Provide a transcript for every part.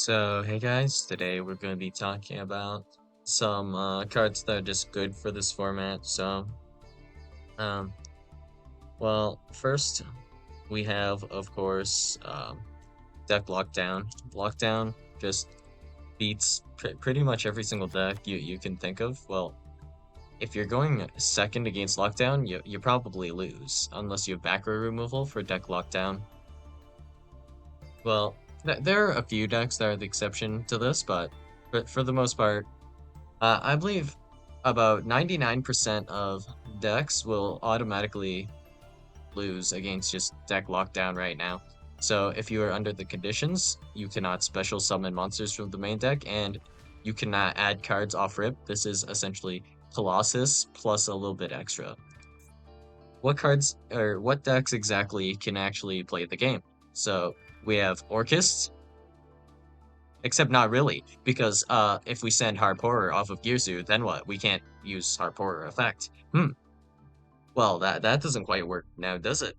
So, hey guys, today we're going to be talking about some cards that are just good for this format. Um, first we have, of course, deck Lockdown. Lockdown just beats pretty much every single deck you can think of. Well, if you're going second against Lockdown, you probably lose, unless you have back row removal for deck Lockdown. Well, there are a few decks that are the exception to this, but for the most part, I believe about 99% of decks will automatically lose against just deck lockdown right now. So if you are under the conditions, you cannot special summon monsters from the main deck, and you cannot add cards off rip. This is essentially Colossus plus a little bit extra. What cards or what decks exactly can actually play the game? So we have Orcust, except not really, because if we send Harp Horror off of Girzu, then what? We can't use Harp Horror effect. Well, that doesn't quite work now, does it?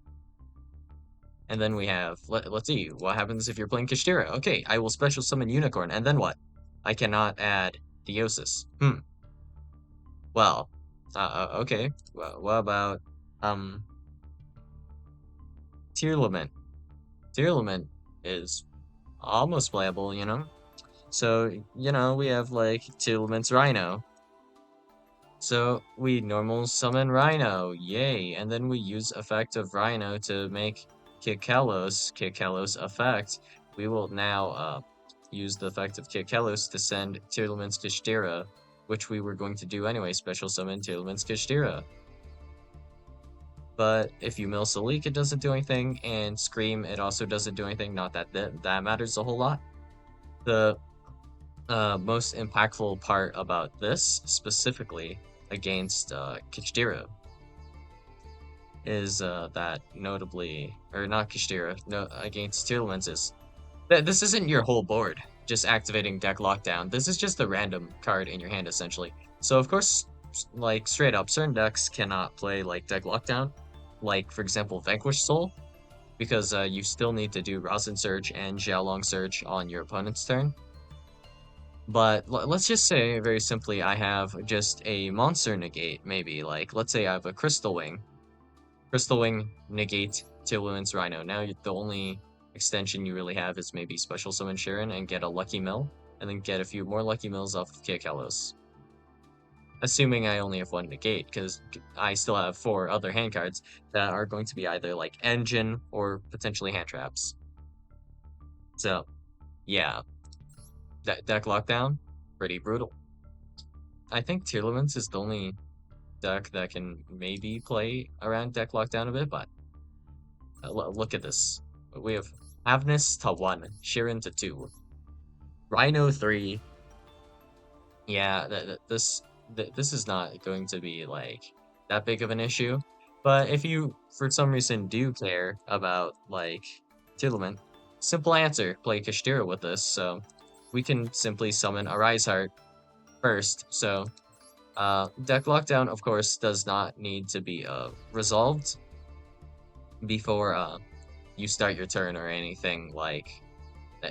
And then we have let's see, what happens if you're playing Kashtira? Okay, I will special summon Unicorn, and then what? I cannot add Theosis. Well, okay. Well, what about um Tearlament? Tearlament is almost playable, you know? So, we have like Tearlament's Rhino. So we normal summon Rhino, yay! And then we use effect of Rhino to make Kikalos effect. We will now use the effect of Kikalos to send Tearlament's Kashtira, which we were going to do anyway, special summon Tearlament's Kashtira. But if you mill Salik, it doesn't do anything, and Scream, it also doesn't do anything, not that matters a whole lot. The most impactful part about this, specifically against Kashtira, is that notably, or not Kashtira, no, against Tearlaments is that this isn't your whole board just activating deck lockdown. This is just a random card in your hand essentially. So of course, like straight up, certain decks cannot play like deck lockdown, like for example Vanquish Soul, because you still need to do Rosin Surge and Xiaolong Surge on your opponent's turn. But let's just say, very simply, I have just a monster negate, maybe. Like, let's say I have a Crystal Wing. Crystal Wing negate Tearlament's Rhino. Now, the only extension you really have is maybe Special Summon Sharon and get a Lucky Mill, and then get a few more Lucky Mills off of Kiakalos. Assuming I only have one negate, because I still have 4 other hand cards that are going to be either, like, Engine or potentially hand traps. So, yeah. Deck Lockdown, pretty brutal. I think Tearlaments is the only deck that can maybe play around deck lockdown a bit, but look at this. We have Avnis to 1, Shirin to 2, Rhino 3. Yeah, this is not going to be like that big of an issue. But if you, for some reason, do care about like Tearlament, simple answer: play Kashtira with this. So we can simply summon Arise Heart first. So deck lockdown, of course, does not need to be resolved before you start your turn or anything. Like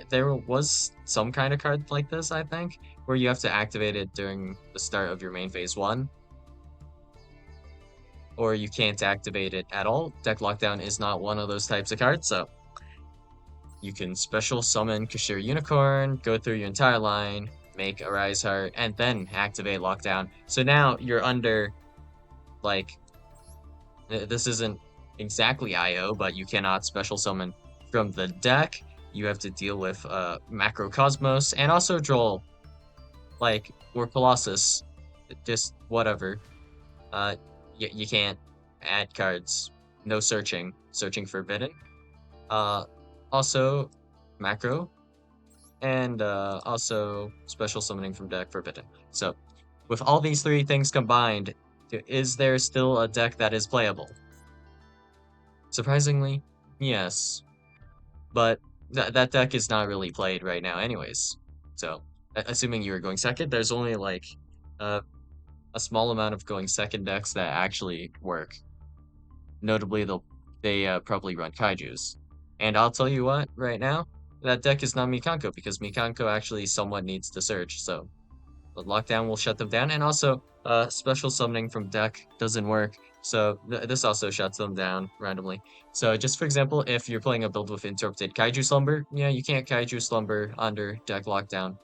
there was some kind of card like this, I think, where you have to activate it during the start of your main phase 1, or you can't activate it at all. Deck lockdown is not one of those types of cards, so you can special summon Kashir Unicorn, go through your entire line, make Arise Heart, and then activate lockdown. So now you're under, like, this isn't exactly IO, but you cannot special summon from the deck. You have to deal with Macrocosmos and also draw, like, or Colossus, just whatever. You can't add cards. No searching. Searching forbidden. Also macro, and also special summoning from deck forbidden. So, with all these 3 things combined, is there still a deck that is playable? Surprisingly, yes. But that deck is not really played right now anyways. So, assuming you were going second, there's only like a small amount of going second decks that actually work. Notably, they probably run Kaijus. And I'll tell you what, right now, that deck is not Mikanko because Mikanko actually somewhat needs to search. So the lockdown will shut them down, and also special summoning from deck doesn't work. So this also shuts them down randomly. So just for example, if you're playing a build with interrupted Kaiju Slumber, yeah, you can't Kaiju Slumber under deck lockdown.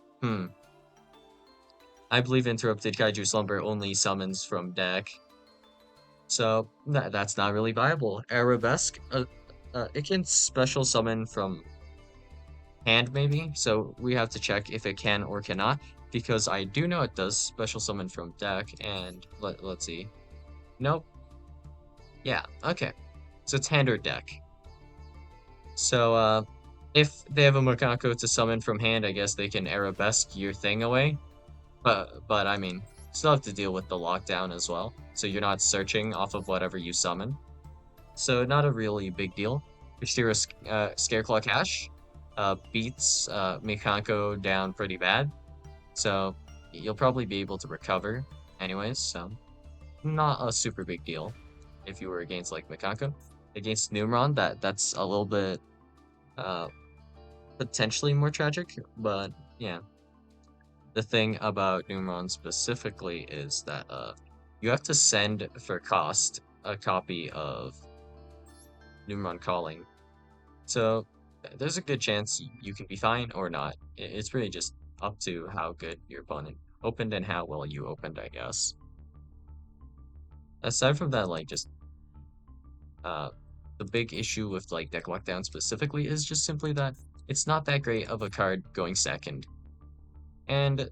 I believe interrupted Kaiju Slumber only summons from deck. So that's not really viable. Arabesque, it can special summon from hand maybe, so we have to check if it can or cannot, because I do know it does special summon from deck, and let's see. Nope. Yeah, okay. So it's hand or deck. So if they have a Makako to summon from hand, I guess they can Arabesque your thing away. But I mean, still have to deal with the lockdown as well. So you're not searching off of whatever you summon. So not a really big deal. Kushtira Scareclaw Cash beats Mikanko down pretty bad. So you'll probably be able to recover anyways, so not a super big deal if you were against like Mikanko. Against Numron, that's a little bit uh potentially more tragic, but yeah. The thing about Numron specifically is that you have to send for cost a copy of Numron Calling. So there's a good chance you can be fine or not. It's really just up to how good your opponent opened and how well you opened, I guess. Aside from that, like just uh the big issue with like deck lockdown specifically is just simply that it's not that great of a card going second. And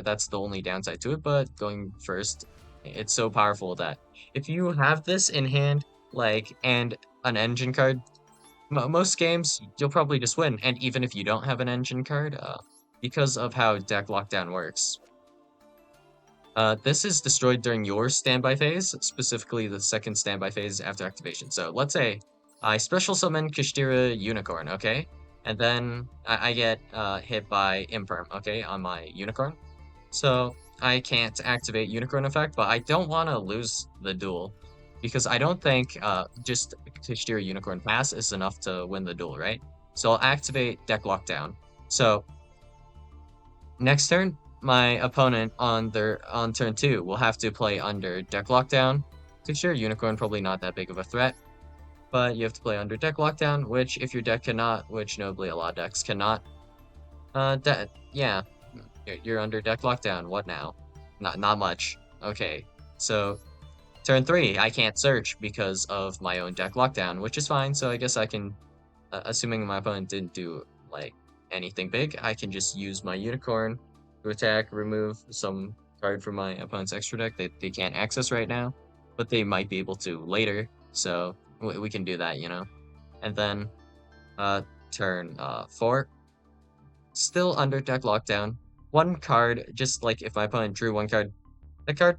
that's the only downside to it, but going first, it's so powerful that if you have this in hand, like, and an engine card, most games you'll probably just win. And even if you don't have an engine card, because of how deck lockdown works, this is destroyed during your standby phase, specifically the second standby phase after activation. So let's say I special summon Kushtira Unicorn, okay? And then I get hit by Imperm, okay, on my Unicorn. So I can't activate Unicorn effect, but I don't want to lose the duel because I don't think just Kushtira Unicorn pass is enough to win the duel, right? So I'll activate Deck Lockdown. So next turn, my opponent on turn 2 will have to play under Deck Lockdown. Kushtira Unicorn probably not that big of a threat, but you have to play under Deck Lockdown, which if your deck cannot, which notably a lot of decks cannot, yeah, you're under Deck Lockdown. What now? Not much. Okay, so turn 3, I can't search because of my own Deck Lockdown, which is fine. So I guess I can, assuming my opponent didn't do like anything big, I can just use my Unicorn to attack, remove some card from my opponent's extra deck that they can't access right now, but they might be able to later. So we can do that, you know. And then turn 4, still under Deck Lockdown. One card, just like if my opponent drew one card, that card,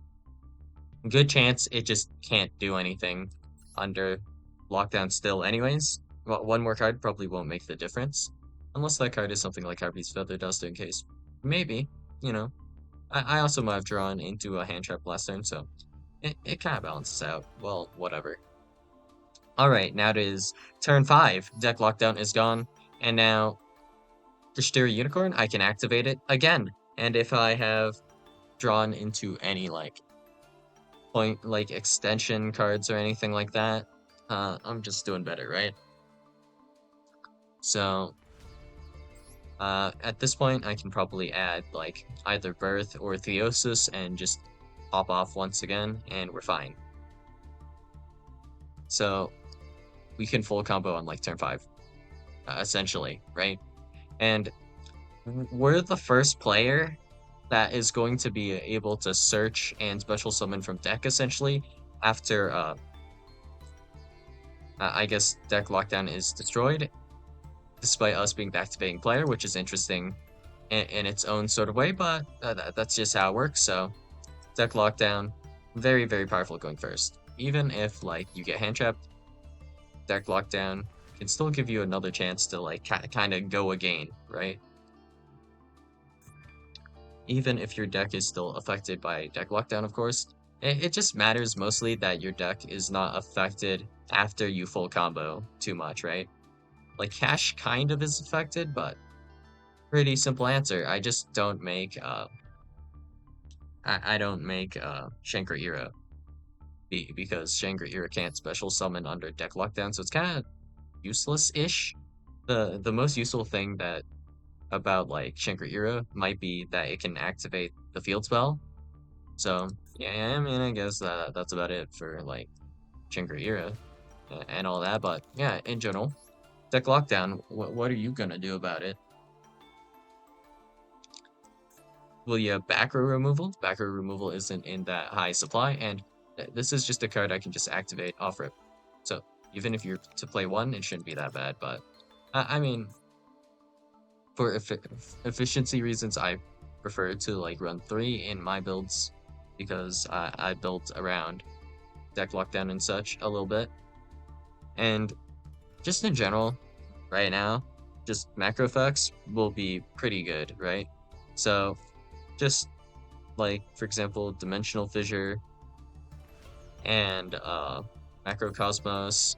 good chance it just can't do anything under lockdown still anyways. Well, one more card probably won't make the difference. Unless that card is something like Harpy's Feather Duster in case. Maybe, you know. I also might have drawn into a hand trap last turn, so it kind of balances out. Well, whatever. Alright, now it is turn 5. Deck lockdown is gone, and now Kushtira Unicorn, I can activate it again. And if I have drawn into any like point like extension cards or anything like that, I'm just doing better, right? So at this point I can probably add like either Birth or Theosis and just pop off once again and we're fine. So we can full combo on like turn 5 essentially, right? And we're the first player that is going to be able to search and special summon from deck essentially after I guess deck lockdown is destroyed, despite us being the activating player, which is interesting in its own sort of way, but that's just how it works. So deck lockdown, very, very powerful going first. Even if like you get hand trapped, deck lockdown can still give you another chance to like kind of go again, right? Even if your deck is still affected by deck lockdown, of course. It just matters mostly that your deck is not affected after you full combo too much, right? Like cash kind of is affected, but pretty simple answer. I just don't make I don't make Shangri-Ira because Shangri-Ira can't special summon under deck lockdown, so it's kind of useless-ish. The most useful thing that about like Shangri-Ira might be that it can activate the field spell. So yeah, I mean I guess that's about it for like Shangri-Ira and all that. But yeah, in general, deck lockdown. What are you gonna do about it? Will you back row removal? Back row removal isn't in that high supply, and this is just a card I can just activate off rip. So even if you're to play one, it shouldn't be that bad. But I mean, for efficiency reasons, I prefer to like run 3 in my builds because I built around deck lockdown and such a little bit. And just in general, right now, just macro effects will be pretty good, right? So just like, for example, Dimensional Fissure and Macrocosmos,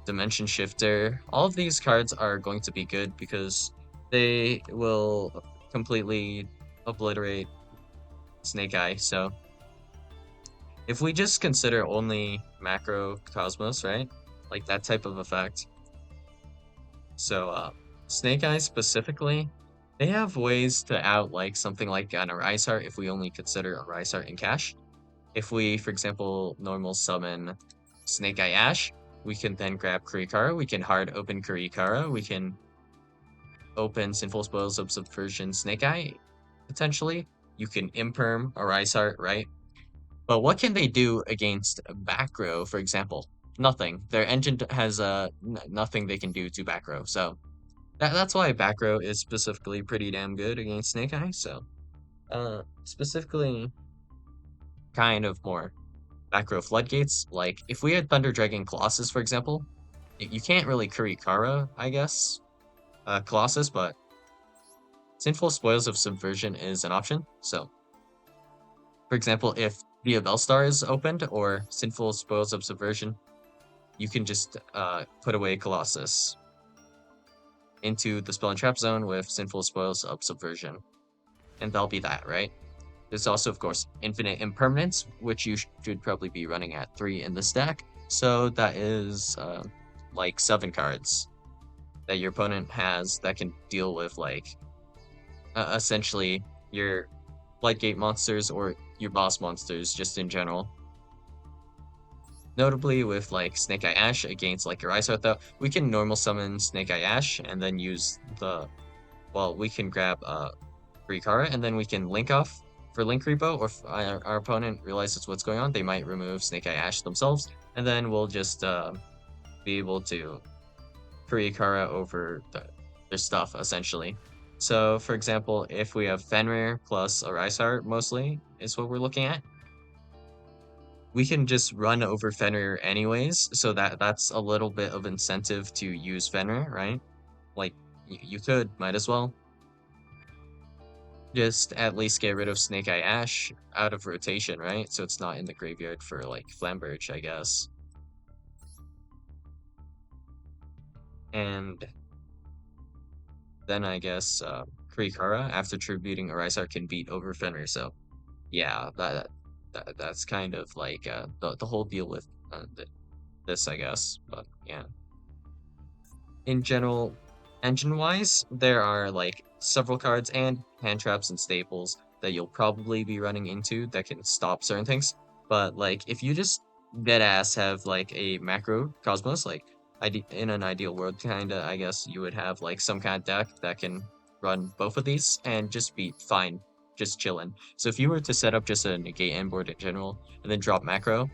Dimension Shifter, all of these cards are going to be good because they will completely obliterate Snake Eye. So if we just consider only Macrocosmos, right? Like that type of effect. So Snake Eye specifically, they have ways to out like something like an Arise Heart if we only consider Arise Heart in cash. If we, for example, normal summon Snake Eye Ash, we can then grab Kurikara, we can hard open Kurikara, we can open Sinful Spoils of Subversion Snake Eye, potentially. You can Imperm Arise Heart, right? But what can they do against back row, for example? Nothing. Their engine has nothing they can do to back row, so that's why back row is specifically pretty damn good against Snake Eye, so specifically kind of more macro floodgates. Like if we had Thunder Dragon Colossus, for example, you can't really Kurikara, I guess, Colossus, but Sinful Spoils of Subversion is an option. So, for example, if Via Bellstar is opened or Sinful Spoils of Subversion, you can just put away Colossus into the Spell and Trap zone with Sinful Spoils of Subversion, and that'll be that, right? There's also, of course, Infinite Impermanence, which you should probably be running at 3 in this deck. So that is like 7 cards that your opponent has that can deal with like essentially your Lightgate monsters or your boss monsters just in general. Notably with like Snake Eye Ash against like your Iceheart though, we can normal summon Snake Eye Ash and then use the, well, we can grab Kurikara and then we can link off for Link Repo, or if our opponent realizes what's going on, they might remove Snake Eye Ash themselves, and then we'll just be able to Kurikara over their stuff, essentially. So, for example, if we have Fenrir plus Arise Heart, mostly, is what we're looking at, we can just run over Fenrir anyways, so that's a little bit of incentive to use Fenrir, right? Like, you could, might as well. Just at least get rid of Snake Eye Ash out of rotation, right? So it's not in the graveyard for, like, Flamberge, I guess. And then I guess Kurikara, after tributing Arisar, can beat over Fenrir. So yeah, that's kind of like the whole deal with this, I guess. But yeah, in general, engine-wise, there are like several cards and hand traps and staples that you'll probably be running into that can stop certain things. But like if you just dead ass have like a macro Cosmos, like in an ideal world kinda, I guess you would have like some kind of deck that can run both of these and just be fine, just chilling. So if you were to set up just a negate end board in general and then drop macro,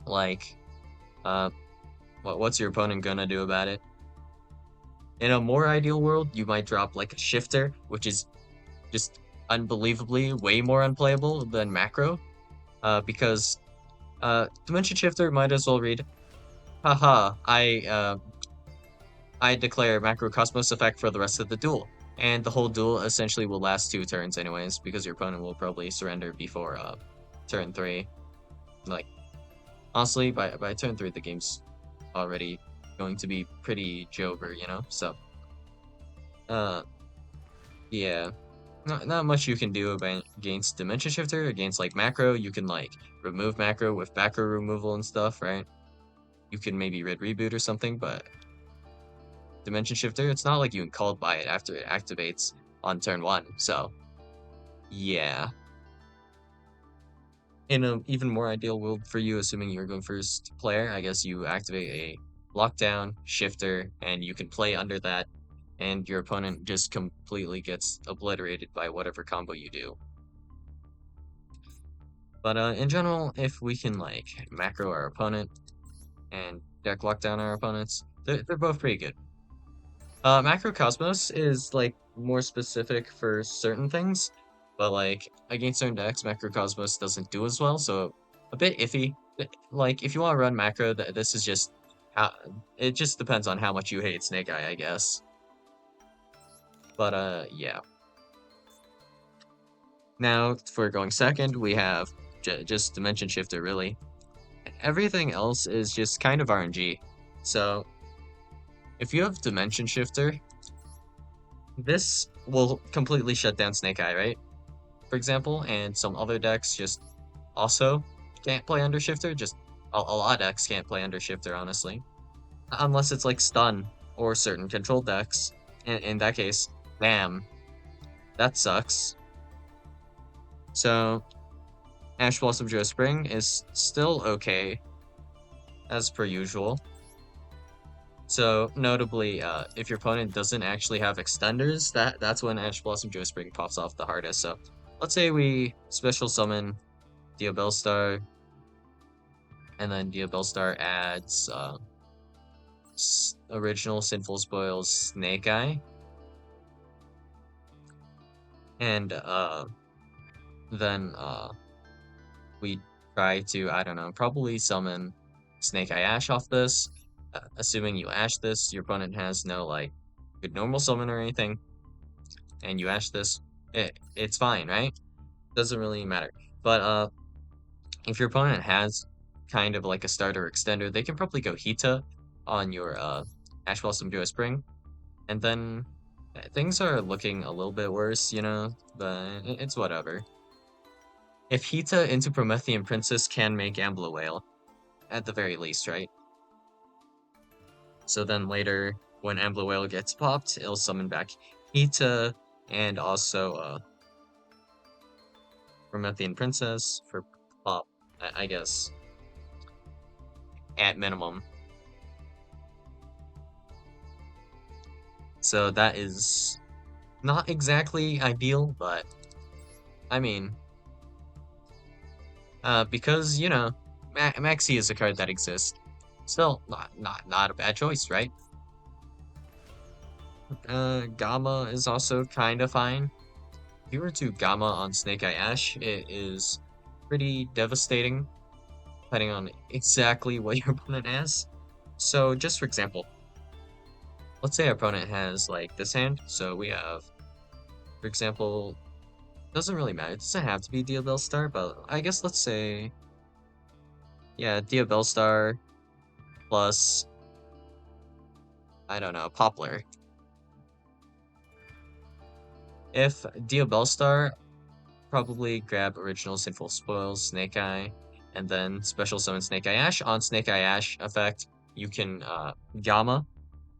like what's your opponent gonna do about it? In a more ideal world, you might drop like a shifter, which is just unbelievably way more unplayable than macro, because Dimension Shifter might as well read, haha, I declare Macrocosmos effect for the rest of the duel. And the whole duel essentially will last 2 turns anyways, because your opponent will probably surrender before turn 3. Like, honestly, by turn 3, the game's already going to be pretty jober, you know? So, uh, yeah. Not much you can do against Dimension Shifter. Against like macro, you can like remove macro with macro removal and stuff, right? You can maybe red reboot or something, but Dimension Shifter, it's not like you can call by it after it activates on turn 1. So, yeah. In an even more ideal world for you, assuming you're going first player, I guess you activate a lockdown shifter and you can play under that, and your opponent just completely gets obliterated by whatever combo you do. But in general, if we can like macro our opponent and deck lockdown our opponents, they're both pretty good. Macro Cosmos is like more specific for certain things, but like against certain decks, Macro Cosmos doesn't do as well, so a bit iffy. Like if you want to run macro, this is just how it just depends on how much you hate Snake Eye, I guess. But yeah. Now for going second, we have just Dimension Shifter really. Everything else is just kind of RNG. So if you have Dimension Shifter, this will completely shut down Snake Eye, right? For example, and some other decks just also can't play under Shifter. Just a lot of decks can't play under Shifter, honestly. Unless it's like Stun or certain control decks. In that case, damn, that sucks. So, Ash Blossom Geospring is still okay, as per usual. So, notably, if your opponent doesn't actually have extenders, that's when Ash Blossom Geospring pops off the hardest. So, let's say we special summon Diabellstar, and then Diabellstar adds original Sinful Spoils Snake Eye, and then we try to, I don't know, probably summon Snake Eye Ash off this. Assuming you Ash this, your opponent has no like good normal summon or anything, and you Ash this, it's fine, right? Doesn't really matter. But if your opponent has kind of like a starter extender, they can probably go Hita on your Ash Blossom Geospring, and then things are looking a little bit worse, you know, but it's whatever. If Hita into Promethean Princess can make Ambler Whale, at the very least, right? So then later, when Ambler Whale gets popped, it'll summon back Hita and also Promethean Princess for pop, I guess, at minimum. So that is not exactly ideal, but I mean, because you know, Maxi is a card that exists. Still, not a bad choice, right? Gamma is also kind of fine. If you were to Gamma on Snake Eye Ash, it is pretty devastating, depending on exactly what your opponent has. So, just for example, let's say our opponent has like this hand. So we have, for example, doesn't really matter. It doesn't have to be Diabellstar, but I guess let's say, yeah, Diabellstar plus, I don't know, Poplar. If Diabellstar, probably grab original Sinful Spoils, Snake Eye, and then special summon Snake Eye Ash. On Snake Eye Ash effect, you can Gamma.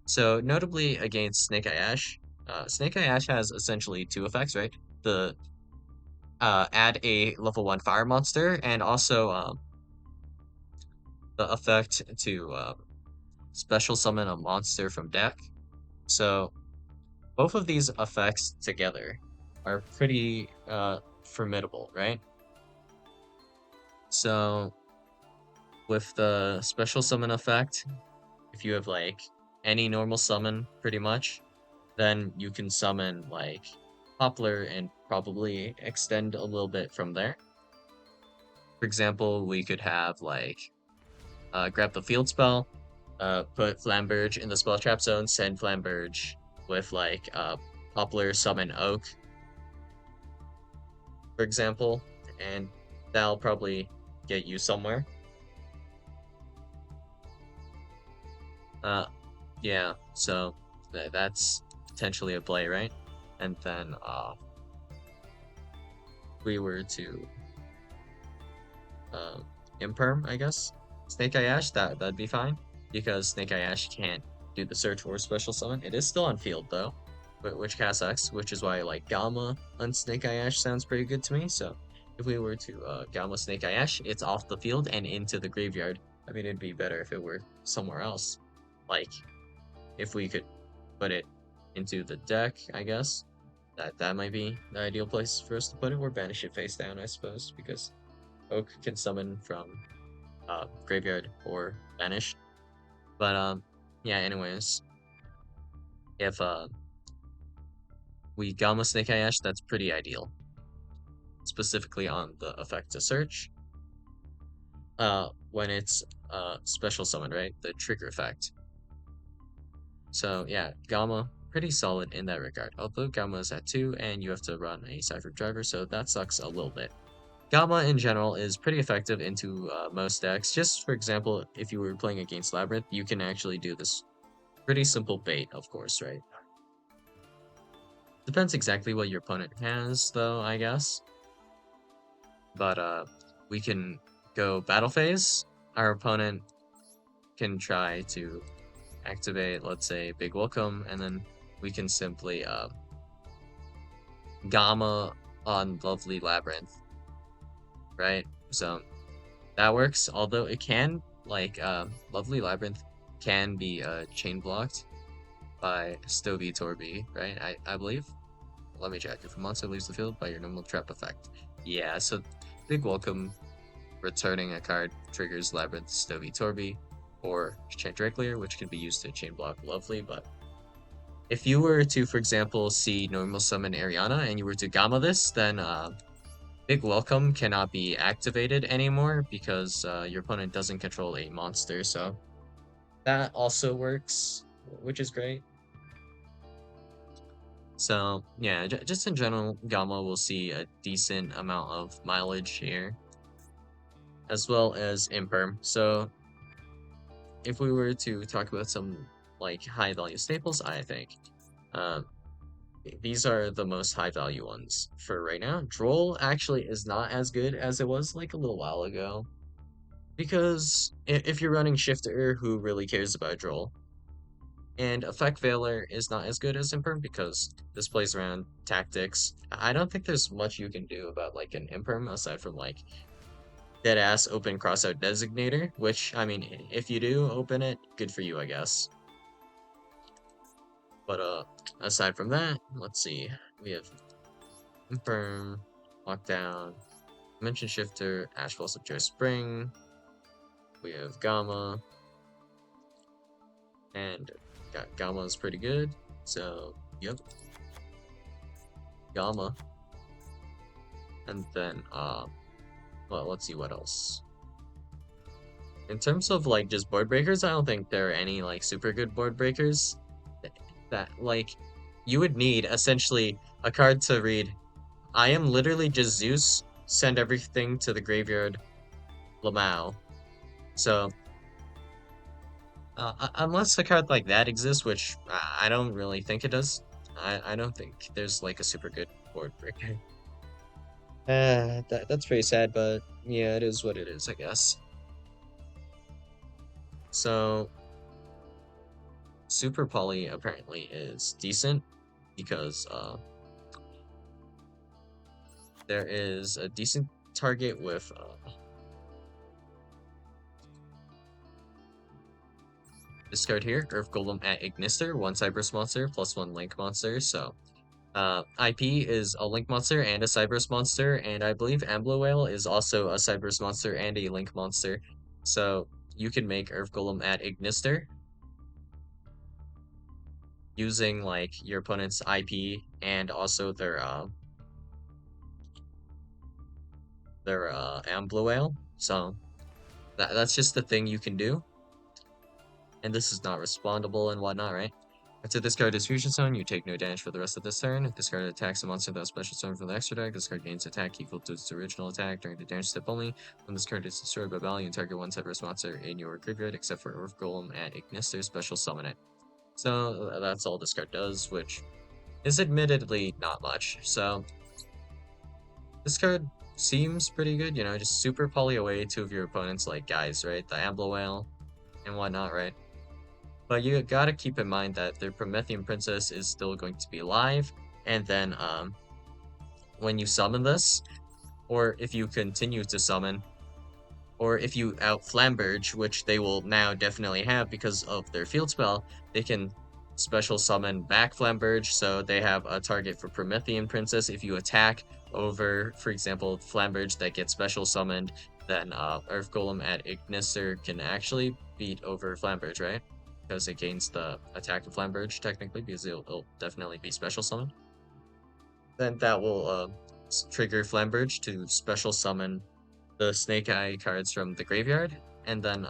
So notably against Snake Eye Ash, Snake Eye Ash has essentially two effects, right? The add a level 1 fire monster, and also the effect to special summon a monster from deck. So both of these effects together are pretty formidable, right? So with the special summon effect, if you have like any normal summon pretty much, then you can summon like Poplar and probably extend a little bit from there. For example, we could have like grab the field spell, put Flamberge in the spell trap zone, send Flamberge with like Poplar summon Oak, for example, and that'll probably get you somewhere. Yeah, so that's potentially a play, right? And then we were to uh, Imperm, I guess. Snake Eye Ash, that'd be fine because Snake Eye Ash can't do the search or special summon. It is still on field though, which casts X, which is why like Gamma on Snake Eye Ash sounds pretty good to me. So if we were to Gamma Snake Eye Ash, it's off the field and into the graveyard. I mean, it'd be better if it were somewhere else. Like if we could put it into the deck, I guess. That might be the ideal place for us to put it, or banish it face down, I suppose, because Oak can summon from graveyard or banished. But yeah. Anyways, if we Gamma Snake Eye Ash, that's pretty ideal. Specifically on the effect to search. When it's special summon, right? The trigger effect. So yeah, Gamma pretty solid in that regard. Although Gamma is at 2 and you have to run a Cypher driver, so that sucks a little bit. Gamma in general is pretty effective into most decks. Just for example, if you were playing against Labyrinth, you can actually do this pretty simple bait, of course, right? Depends exactly what your opponent has, though, I guess. But we can go battle phase. Our opponent can try to activate, let's say, Big Welcome, and then we can simply Gamma on Lovely Labyrinth, right? So that works, although it can, like, Lovely Labyrinth can be chain blocked by Stovey Torby, right? I believe. Let me check. If a monster leaves the field by your normal trap effect. Yeah, so Big Welcome returning a card triggers Labyrinth, Stovey Torby, or Chandraclear, which can be used to chain block Lovely, but if you were to, for example, see normal summon Ariana and you were to Gamma this, then Big Welcome cannot be activated anymore because your opponent doesn't control a monster, so that also works, which is great. So yeah, just in general, Gamma will see a decent amount of mileage here, as well as Imperm. So if we were to talk about some like high value staples, I think um, these are the most high value ones for right now. Droll actually is not as good as it was like a little while ago. Because if you're running Shifter, who really cares about Droll? And Effect Veiler is not as good as Imperm because this plays around tactics. I don't think there's much you can do about like an Imperm aside from like dead ass open crossout designator, which I mean, if you do open it, good for you, I guess. But aside from that, let's see. We have Imperm, Lockdown, Dimension Shifter, Ashfall of Joy Spring. We have Gamma, and Gamma is pretty good. So, yep, Gamma. And then, well, let's see what else. In terms of like just board breakers, I don't think there are any like super good board breakers that like you would need essentially a card to read. I am literally just Zeus, send everything to the graveyard, Lamau. So, unless a card like that exists, which I don't really think it does, I don't think there's like a super good board breaker. That's pretty sad, but yeah, it is what it is, I guess. So, Super Poly apparently is decent because there is a decent target with this card here, Earth Golem at Ignister, 1 Cyberse monster plus 1 Link monster. So, IP is a Link monster and a Cyberse monster, and I believe Ambler Whale is also a Cyberse monster and a Link monster. So, you can make Earth Golem at Ignister using like your opponent's IP and also their Ambler Whale. So that's just the thing you can do. And this is not respondable and whatnot, right? After this card is Fusion Zone, you take no damage for the rest of this turn. If this card attacks a monster without special summon from the extra deck, this card gains attack equal to its original attack during the damage step only. When this card is destroyed by battle, you target one Cyberse monster in your graveyard except for Earth Golem at Ignister, special summon it. So that's all this card does, which is admittedly not much. So this card seems pretty good, you know, just super poly away two of your opponents like guys, right? The Ambler Whale and whatnot, right? But you gotta keep in mind that their Promethean Princess is still going to be alive, and then when you summon this, or if you continue to summon, or if you out Flamberge, which they will now definitely have because of their field spell, they can special summon back Flamberge, so they have a target for Promethean Princess. If you attack over, for example, Flamberge that gets special summoned, then Earth Golem at Ignister can actually beat over Flamberge, right? Because it gains the attack of Flamberge, technically, because it'll definitely be special summoned. Then that will trigger Flamberge to special summon the Snake Eye cards from the graveyard, and then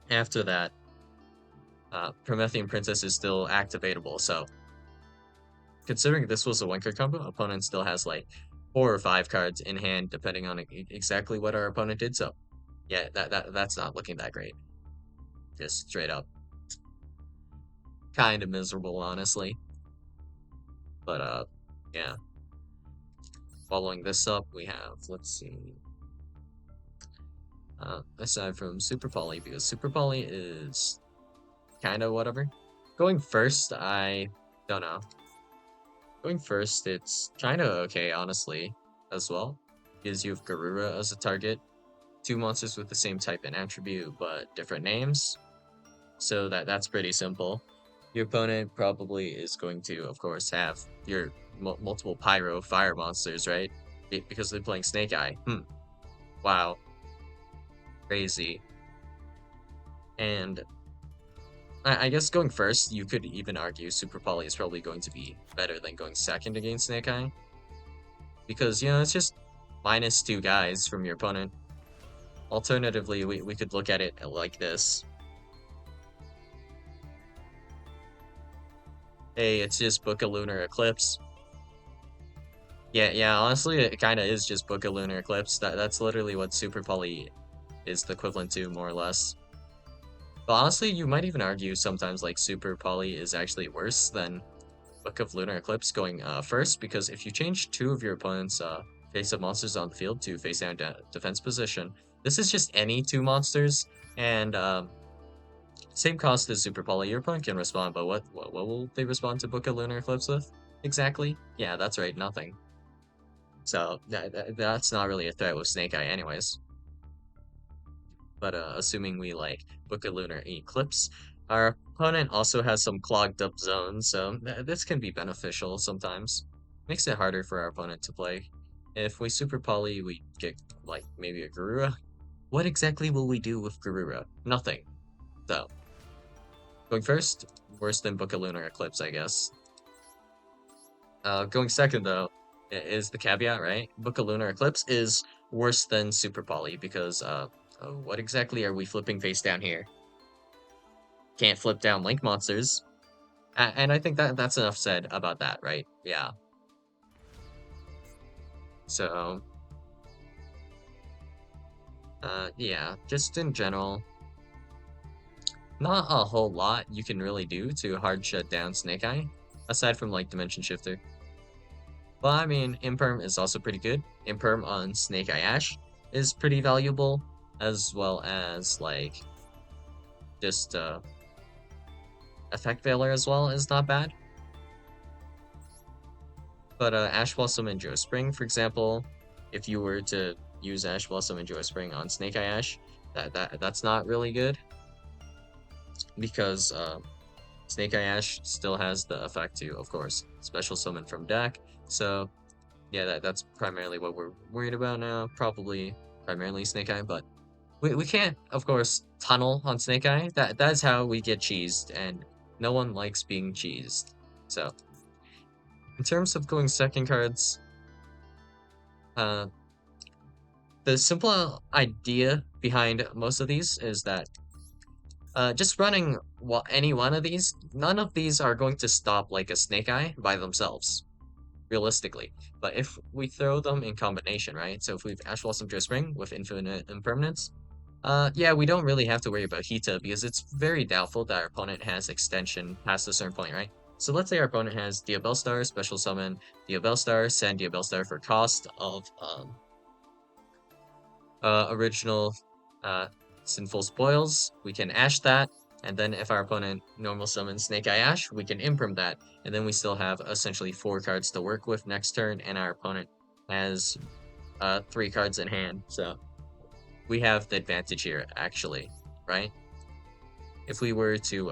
after that, Promethean Princess is still activatable. So, considering this was a one card combo, opponent still has like 4 or 5 cards in hand, depending on exactly what our opponent did. So, yeah, that's not looking that great. Just straight up, kind of miserable, honestly. But yeah. Following this up, we have, let's see. Aside from Super Poly, because Super Poly is kind of whatever. Going first, I don't know. Going first, it's kind of okay, honestly, as well. Because you have Garura as a target. 2 monsters with the same type and attribute, but different names. So that's pretty simple. Your opponent probably is going to, of course, have your multiple Pyro fire monsters, right? Because they're playing Snake Eye. Wow. Crazy. And I guess going first, you could even argue Super Poly is probably going to be better than going second against Snake Eye. Because, you know, it's just -2 guys from your opponent. Alternatively, we could look at it like this. Hey, it's just Book of Lunar Eclipse. Yeah, honestly, it kind of is just Book of Lunar Eclipse. That's literally what Super Poly is the equivalent to, more or less. But honestly, you might even argue sometimes like Super Poly is actually worse than Book of Lunar Eclipse going first, because if you change 2 of your opponent's face-up monsters on the field to face-down defense position, this is just any 2 monsters, and same cost as Super Poly. Your opponent can respond, but what will they respond to Book of Lunar Eclipse with? Exactly? Yeah, that's right, nothing. So that's not really a threat with Snake Eye anyways. But assuming we like Book of Lunar Eclipse, our opponent also has some clogged up zones, so this can be beneficial sometimes. Makes it harder for our opponent to play. If we Super Poly, we get like maybe a Garura. What exactly will we do with Garura? Nothing. So, going first, worse than Book of Lunar Eclipse, I guess. Going second, though, is the caveat, right? Book of Lunar Eclipse is worse than Super Poly because, what exactly are we flipping face down here? Can't flip down Link monsters. And I think that's enough said about that, right? Yeah. So, yeah, just in general, not a whole lot you can really do to hard shut down Snake Eye, aside from like Dimension Shifter. But I mean, Imperm is also pretty good. Imperm on Snake Eye Ash is pretty valuable, as well as like just Effect Veiler as well is not bad. But Ash Blossom and Geospring, for example, if you were to use Ash Blossom and Geospring on Snake Eye Ash, that's not really good because Snake Eye Ash still has the effect to, of course, special summon from deck. So yeah, that's primarily what we're worried about now. Probably primarily Snake Eye, but we can't, of course, tunnel on Snake Eye. That's how we get cheesed, and no one likes being cheesed. So, in terms of going second cards, uh, the simple idea behind most of these is that just running any one of these, none of these are going to stop like a Snake Eye by themselves, realistically. But if we throw them in combination, right? So if we've Ash Blossom Spring with Infinite Impermanence, Yeah, we don't really have to worry about Hita because it's very doubtful that our opponent has extension past a certain point, right? So let's say our opponent has Diabellstar, special summon Diabellstar, send Diabellstar for cost of original uh, Sinful Spoils. We can Ash that, and then if our opponent normal summons Snake Eye Ash, we can Imperm that, and then we still have essentially 4 cards to work with next turn, and our opponent has 3 cards in hand. So we have the advantage here, actually, right? If we were to,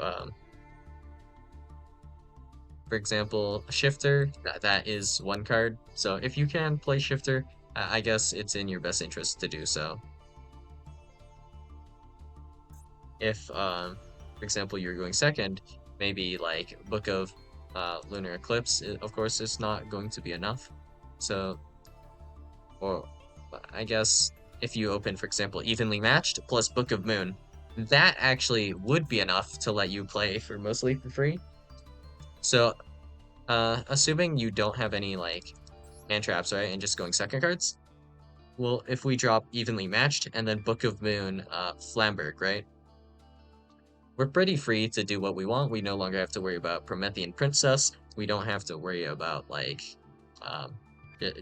for example, Shifter, that is 1 card. So if you can play Shifter, I guess it's in your best interest to do so. If, for example, you're going second, maybe like Book of Lunar Eclipse, of course, is not going to be enough. So, or I guess if you open, for example, Evenly Matched plus Book of Moon, that actually would be enough to let you play for mostly for free. So, assuming you don't have any like hand traps, right, and just going second cards, well, if we drop Evenly Matched and then Book of Moon, Flamberg, right? We're pretty free to do what we want. We no longer have to worry about Promethean Princess. We don't have to worry about like um,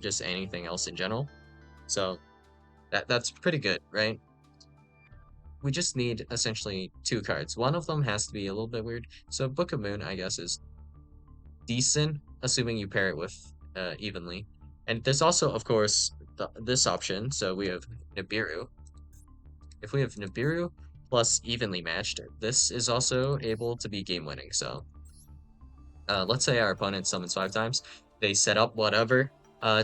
just anything else in general. So that's pretty good, right? We just need essentially 2 cards. One of them has to be a little bit weird. So Book of Moon, I guess, is decent, assuming you pair it with evenly. And there's also, of course, this option. So we have Nibiru. If we have Nibiru plus evenly matched, this is also able to be game winning. So let's say our opponent summons 5 times, they set up whatever.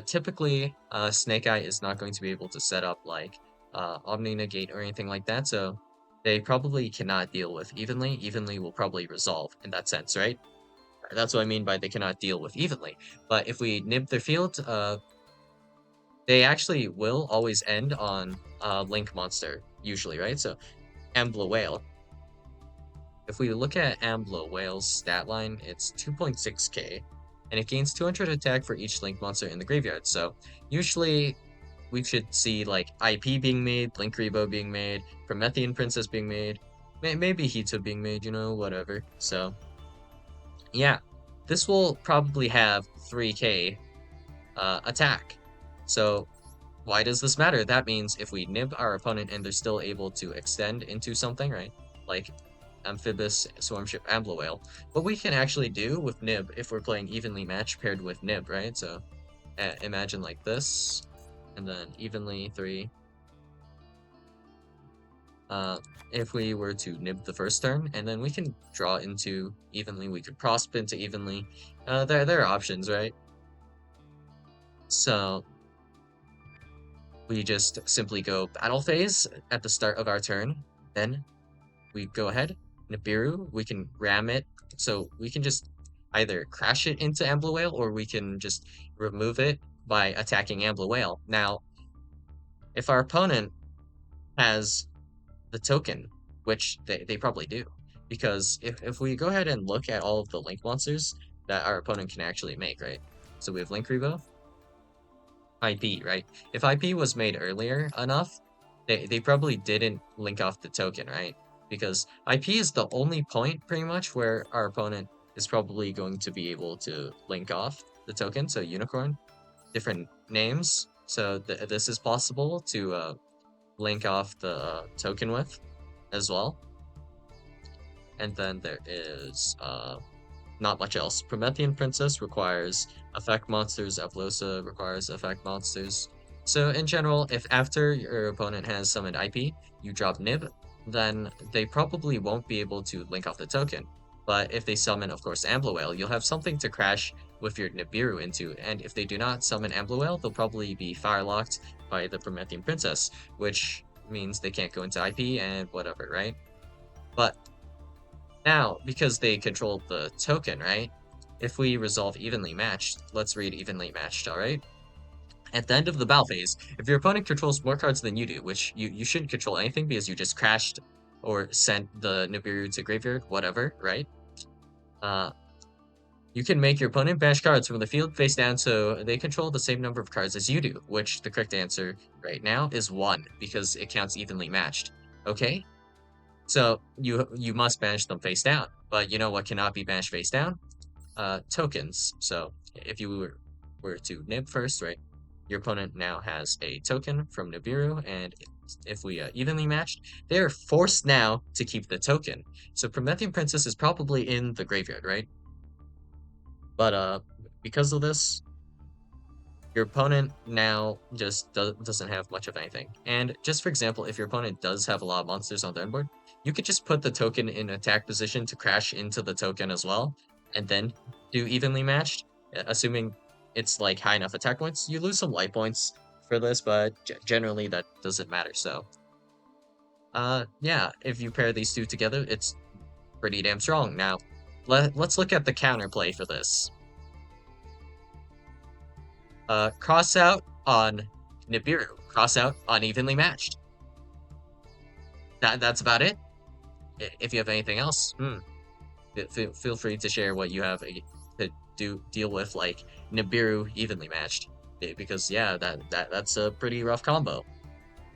Typically, Snake Eye is not going to be able to set up like Omni Negate or anything like that, so they probably cannot deal with evenly. Evenly will probably resolve in that sense, right? That's what I mean by they cannot deal with evenly. But if we nib their field, they actually will always end on Link Monster, usually, right? So Ambler Whale. If we look at Ambler Whale's stat line, it's 2.6k, and it gains 200 attack for each Link monster in the graveyard. So usually we should see like IP being made, Linkuriboh being made, Promethean Princess being made, maybe Hito being made, you know, whatever. So yeah, this will probably have 3k attack. So why does this matter? That means if we nib our opponent and they're still able to extend into something, right? Like Amphibious Swarmship Ambler Whale. What we can actually do with Nib if we're playing evenly matched paired with Nib, right? So imagine like this, and then evenly 3. If we were to Nib the first turn, and then we can draw into evenly, we could prosp into evenly. There are options, right? So we just simply go battle phase at the start of our turn, then we go ahead, Nibiru, we can ram it, so we can just either crash it into Ambler Whale or we can just remove it by attacking Ambler Whale. Now, if our opponent has the token, which they probably do, because if we go ahead and look at all of the Link monsters that our opponent can actually make, right? So we have Linkuriboh, IP, right? If IP was made earlier enough, they probably didn't link off the token, right? Because IP is the only point pretty much where our opponent is probably going to be able to link off the token. So Unicorn, different names. So this is possible to link off the token with as well. And then there is not much else. Promethean Princess requires effect monsters. Avlosa requires effect monsters. So in general, if after your opponent has summoned IP, you drop Nib, then they probably won't be able to link off the token. But if they summon, of course, Ambler Whale, you'll have something to crash with your Nibiru into, and if they do not summon Ambler Whale, they'll probably be firelocked by the Promethean Princess, which means they can't go into IP and whatever, right? But now, because they control the token, right? If we resolve evenly matched, let's read evenly matched, alright? At the end of the battle phase, if your opponent controls more cards than you do, which you shouldn't control anything because you just crashed or sent the Nibiru to graveyard, whatever, right? You can make your opponent banish cards from the field face down so they control the same number of cards as you do, which the correct answer right now is 1, because it counts evenly matched. Okay, so you must banish them face down. But you know what cannot be banished face down? Tokens. So if you were to nib first, right, your opponent now has a token from Nibiru, and if we evenly matched, they are forced now to keep the token. So Promethean Princess is probably in the graveyard, right? But because of this, your opponent now just doesn't have much of anything. And just for example, if your opponent does have a lot of monsters on their board, you could just put the token in attack position to crash into the token as well, and then do evenly matched, assuming it's like high enough attack points. You lose some life points for this, but generally that doesn't matter. So, yeah, if you pair these two together, it's pretty damn strong. Now, let's look at the counterplay for this. Cross out on Nibiru. Cross out on evenly matched. That's about it. If you have anything else, feel free to share what you have to deal with like Nibiru evenly matched, because yeah, that's a pretty rough combo.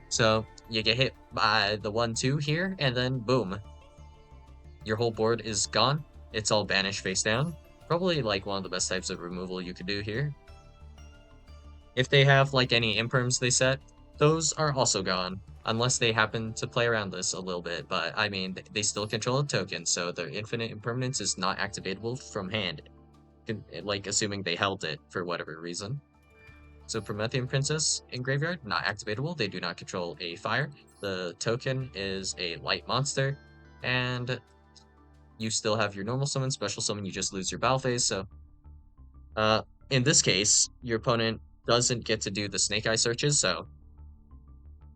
So you get hit by the 1/2 here, and then boom, your whole board is gone. It's all banished face down. Probably like one of the best types of removal you could do here. If they have like any imperms they set, those are also gone. Unless they happen to play around this a little bit, but I mean, they still control a token, so their infinite impermanence is not activatable from hand. Like, assuming they held it for whatever reason. So Promethean Princess in graveyard, not activatable. They do not control a fire. The token is a light monster, and you still have your normal summon, special summon, you just lose your battle phase, so uh, in this case, your opponent doesn't get to do the snake eye searches, so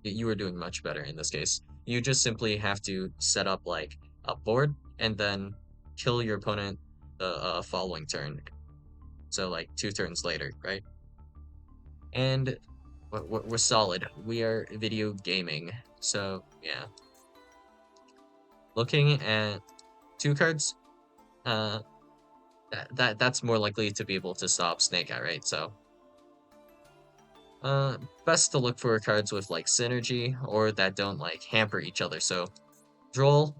you are doing much better in this case. You just simply have to set up like a board and then kill your opponent the following turn. So like 2 turns later, right? And we're solid. We are video gaming. So yeah, looking at 2 cards, uh, that's more likely to be able to stop Snake Eye, right? So best to look for cards with like synergy or that don't like hamper each other. So Droll,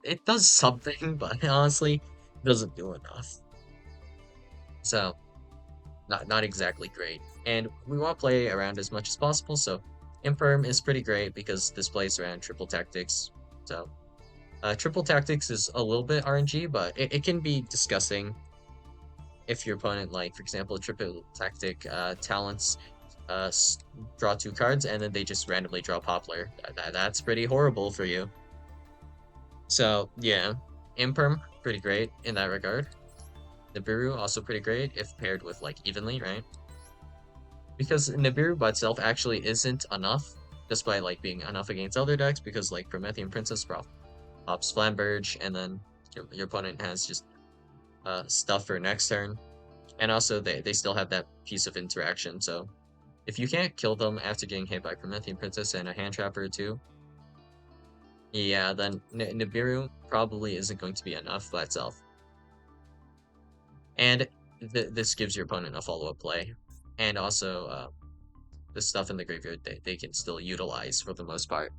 it does something, but honestly, doesn't do enough. So not exactly great. And we want to play around as much as possible, so Imperm is pretty great because this plays around triple tactics. So triple tactics is a little bit RNG, but it can be disgusting if your opponent, like for example, triple tactic talents uh, draw 2 cards and then they just randomly draw Poplar. That's pretty horrible for you. So yeah, Imperm pretty great in that regard. Nibiru also pretty great if paired with like evenly, right? Because Nibiru by itself actually isn't enough, despite like being enough against other decks, because like Promethean Princess pops Flamberge, and then your opponent has just stuff for next turn. And also they still have that piece of interaction, so if you can't kill them after getting hit by Promethean Princess and a hand trapper or two, yeah, then Nibiru probably isn't going to be enough by itself. And this gives your opponent a follow-up play. And also, the stuff in the graveyard they can still utilize for the most part.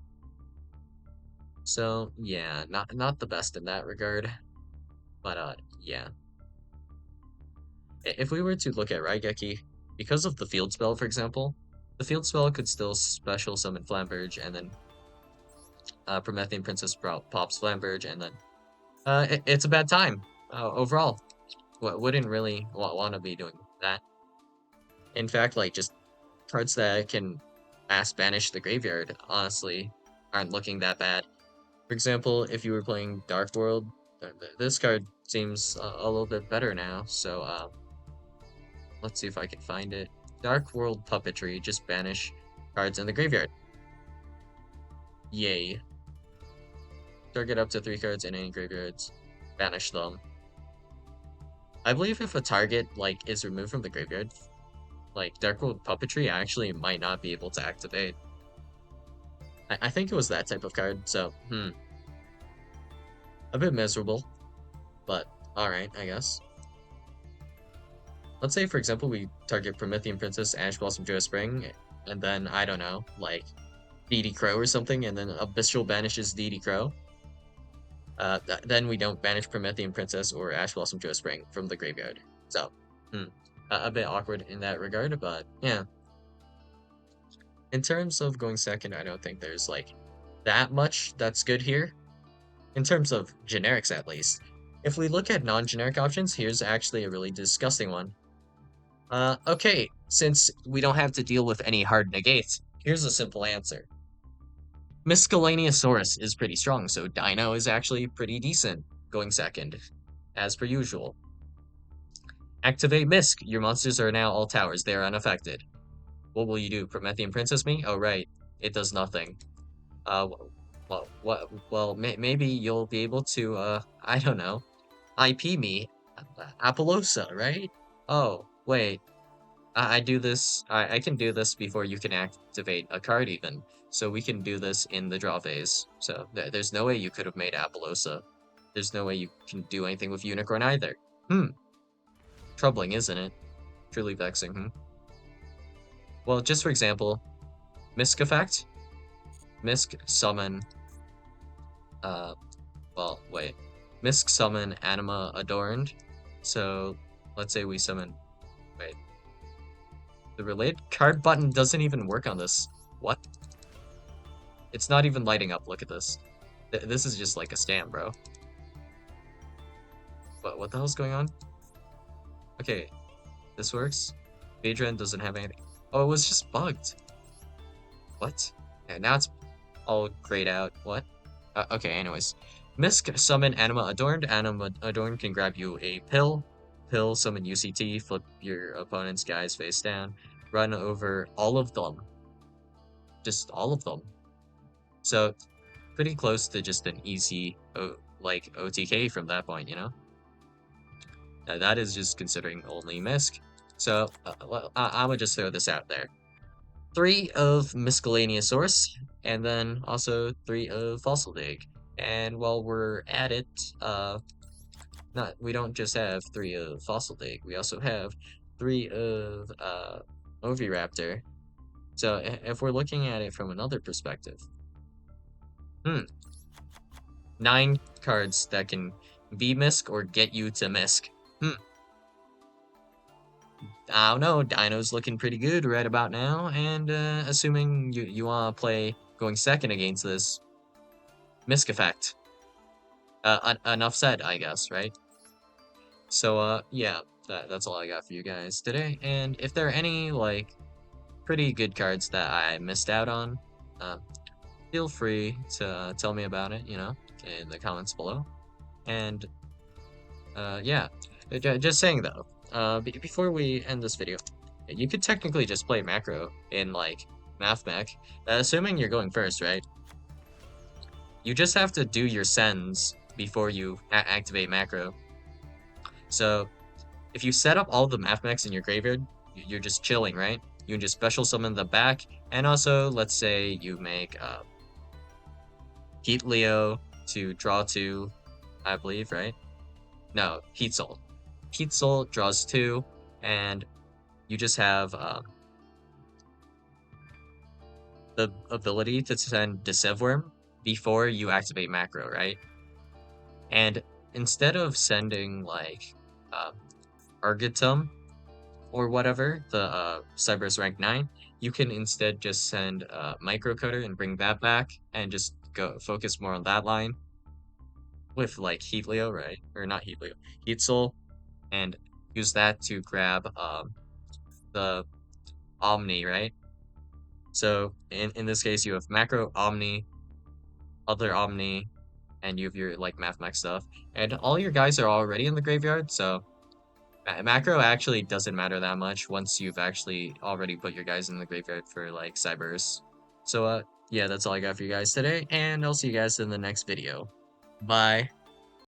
So, yeah, not the best in that regard. But, yeah. If we were to look at Raigeki, because of the field spell, for example, the field spell could still special summon Flamberge, and then Promethean Princess pops Flamberge, and then it's a bad time overall. Wouldn't really want to be doing that. In fact, like just cards that can mass banish the graveyard honestly aren't looking that bad. For example, if you were playing Dark World, this card seems a little bit better now. So let's see if I can find it. Dark World Puppetry, just banish cards in the graveyard. Yay. Target up to 3 cards in any graveyards. Banish them. I believe if a target like is removed from the graveyard, like Dark World Puppetry actually might not be able to activate. I think it was that type of card, so a bit miserable, but alright, I guess. Let's say, for example, we target Promethean Princess, Ash Blossom, Joe Spring, and then, I don't know, like, DD Crow or something, and then Abyssal banishes DD Crow. Then we don't banish Promethean Princess or Ash Blossom Joe Spring from the graveyard. So, a bit awkward in that regard, but yeah. In terms of going second, I don't think there's like that much that's good here. In terms of generics, at least. If we look at non-generic options, here's actually a really disgusting one. Okay, since we don't have to deal with any hard negates, here's a simple answer. Miscellaneousaurus is pretty strong, so Dino is actually pretty decent, going second, as per usual. Activate Misk. Your monsters are now all towers. They are unaffected. What will you do? Promethean Princess me? Oh, right. It does nothing. Maybe you'll be able to, I don't know, IP me. Apollosa, right? Oh, wait. I do this. I can do this before you can activate a card, even. So we can do this in the draw phase. So there's no way you could have made Apollosa. There's no way you can do anything with Unicorn either. Troubling, isn't it? Truly vexing, Well, just for example, Misk effect. Misk summon. Misk summon Anima Adorned. So let's say we summon. Wait. The related card button doesn't even work on this. What? It's not even lighting up. Look at this. This is just like a scam, bro. What the hell's going on? Okay, this works. Phaedron doesn't have anything. Oh, it was just bugged. What? Yeah, now it's all grayed out. What? Okay, anyways. Misk summon Anima Adorned. Anima Adorned can grab you a pill. Pill summon UCT. Flip your opponent's guys face down. Run over all of them. Just all of them. So, pretty close to just an easy, like, OTK from that point, you know? That is just considering only Misk. So, I'm gonna just throw this out there. 3 of Miscellaneousaurus, and then also 3 of Fossil Dig. And while we're at it, we don't just have 3 of Fossil Dig, we also have 3 of Oviraptor. So if we're looking at it from another perspective, 9 cards that can be Misk or get you to Misk. I don't know, Dino's looking pretty good right about now, and assuming you want to play going second against this, Misk effect. Enough said, I guess, right? So, yeah, that's all I got for you guys today, and if there are any, like, pretty good cards that I missed out on, feel free to tell me about it, you know, in the comments below. And, yeah, just saying though, before we end this video, you could technically just play macro in, like, MathMech, assuming you're going first, right? You just have to do your sends before you activate macro. So, if you set up all the MathMechs in your graveyard, you're just chilling, right? You can just special summon them back, and also, let's say you make, Heat Leo to draw 2, I believe, right? No, Heat Soul. Heat Soul draws 2, and you just have the ability to send Deceiveworm before you activate macro, right? And instead of sending, like, Argatum or whatever, the Cyberus rank 9, you can instead just send Microcoder and bring that back and just go focus more on that line with, like, Heat Leo, right? Or not Heat Leo, Heat Soul, and use that to grab the Omni, right? So in this case, you have Macro, Omni, other Omni, and you have your, like, MathMech stuff, and all your guys are already in the graveyard, so macro actually doesn't matter that much once you've actually already put your guys in the graveyard for, like, Cyberus. So yeah, that's all I got for you guys today, and I'll see you guys in the next video. Bye.